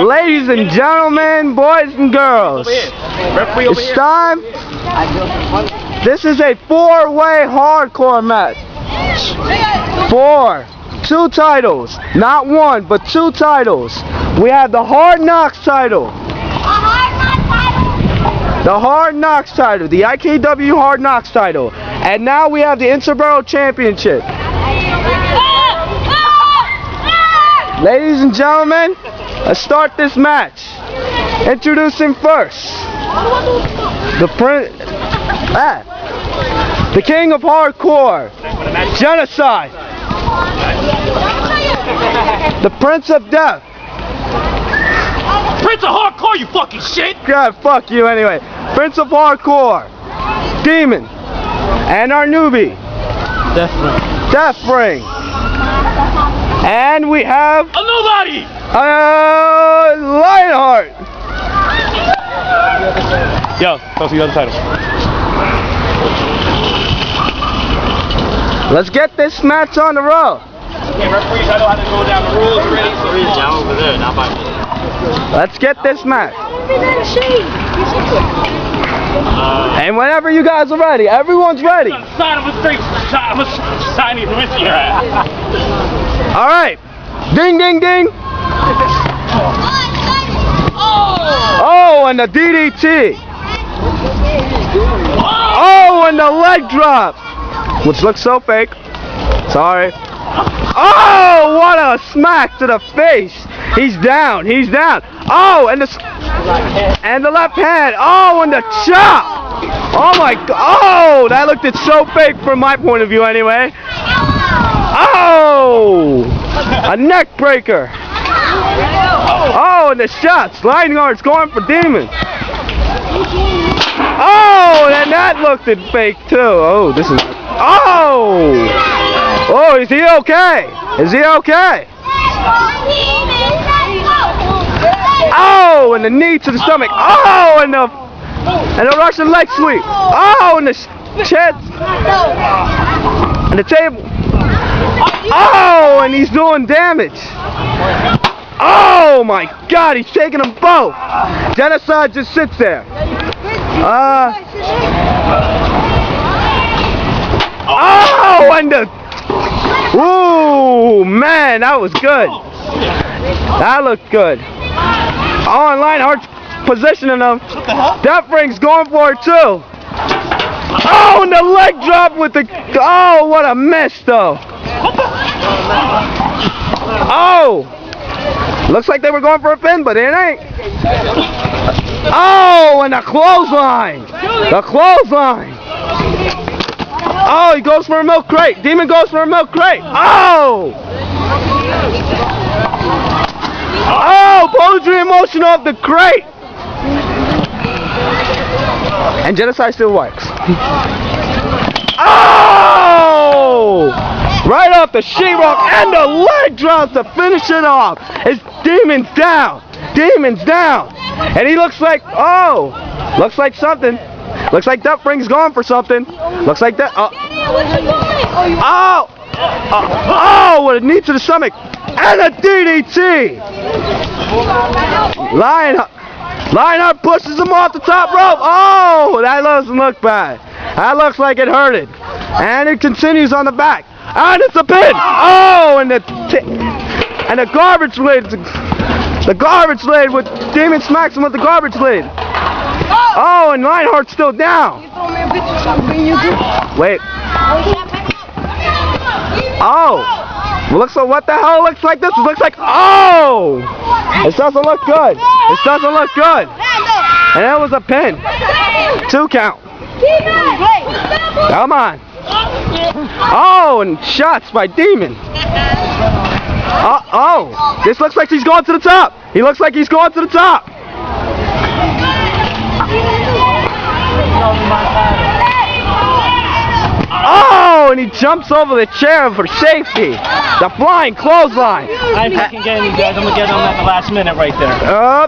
Ladies and gentlemen, boys and girls, it's time. This is a four-way hardcore match. Two titles, not one, but two titles. We have the Hard Knocks title. The Hard Knocks title, the IKW Hard Knocks title. And now we have the Interborough Championship. Ladies and gentlemen, let's start this match. Introducing first, the King of Hardcore, Genocide. The Prince of Death. Prince of Hardcore, you fucking shit! God, fuck you anyway. Prince of Hardcore, Demon. And our newbie, Death Ring. And we have a nobody! Lionheart. Yo, let's see the other titles. Let's get this match on the road. Okay, referees, I know how to go down the rules already, so he's down over there, not by me. Let's get this match. And whenever you guys are ready, everyone's ready. Alright. Ding, ding, ding. Oh, and the DDT. Oh, and the leg drop. Which looks so fake. Sorry. Oh, what a smack to the face. He's down. He's down. Oh, and the left hand. Oh, and the chop. Oh my God. Oh, that looked so fake from my point of view anyway. Oh, a neck breaker. Oh, and the shots. Lionheart's going for Demon. Oh, and that looked fake too. Oh, this is. Oh. Oh, is he okay? Is he okay? Oh, and the knee to the stomach. Oh, and the Russian leg sweep. Oh, and the chest. And the table. Oh, and he's doing damage. Oh my God, he's taking them both. Genocide just sits there. Oh, and the. Ooh, man, that was good. That looked good. Oh, and Lionheart's positioning him. Death Ring's going for it too. Oh, and the leg drop with the. Oh, what a miss though. Oh, looks like they were going for a pin, but it ain't. Oh, and the clothesline. The clothesline. Oh, he goes for a milk crate. Demon goes for a milk crate. Oh! Oh, poetry in motion off the crate. And Genocide still works. Oh! Right off the sheetrock and the leg drop to finish it off. It's Demon's down. Demon's down. And he looks like, oh, looks like something. Looks like Death Ring's going for something. Looks like that. Oh! Oh! With a knee to the stomach. And a DDT! Lionheart pushes him off the top rope. Oh! That doesn't look bad. That looks like it hurted. And it continues on the back. And it's a pin! Oh! And the garbage lid. The garbage lid with Demon smacks him with the garbage lid. Oh, and Lionheart's still down. Wait. Oh. Looks like, what the hell looks like this? It looks like, oh. This doesn't look good. This doesn't look good. And that was a pin. 2 count. Come on. Oh, and shots by Demon. Oh. This looks like he's going to the top. He looks like he's going to the top. Oh, and he jumps over the chair for safety. The flying clothesline. I ain't fucking getting you guys. I'm gonna get them at the last minute right there.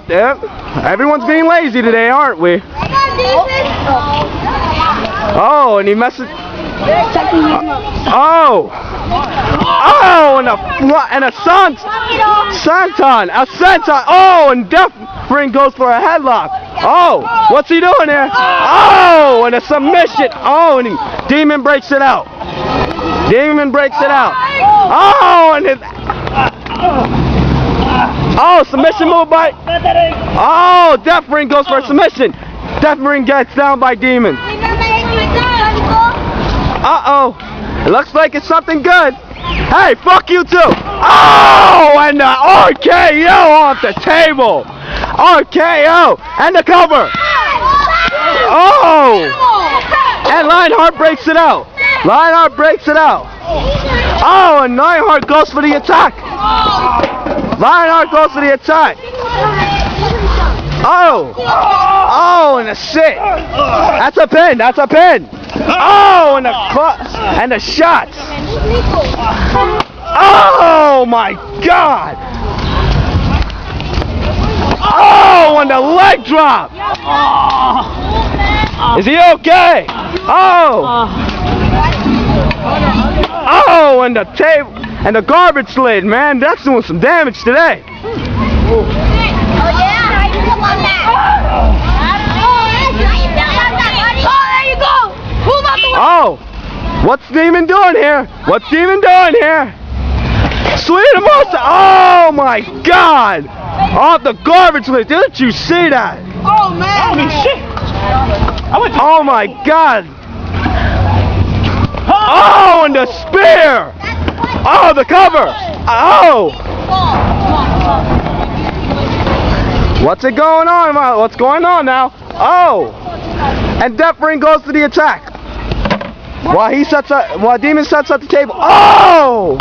Yep. Everyone's being lazy today, aren't we? Oh, and he messes. Oh! Oh, and a senton. Oh, and Deathring goes for a headlock. Oh, what's he doing there? Oh, and a submission. Oh, and Demon breaks it out. Oh, and his. Oh, submission move by. Oh, Deathring goes for a submission. Deathring gets down by Demon. Uh-oh. It looks like it's something good. Hey, fuck you too. Oh, and the RKO off the table. RKO. And the cover. Oh. And Lionheart breaks it out. Oh, and Lionheart goes for the attack. Oh. Oh, and a sit. That's a pin. Oh, and the shots. Oh my God. Oh, and the leg drop. Is he okay? Oh. Oh, and the table and the garbage lid, man. That's doing some damage today. Oh, what's Demon doing here? Sweet monster! Oh my God! Off the garbage lid! Didn't you see that? Oh man! Holy shit! Oh my God! Oh, and the spear! Oh, the cover! Oh! What's going on? What's going on now? Oh! And Deathring goes to the attack. While Demon sets up the table. Oh!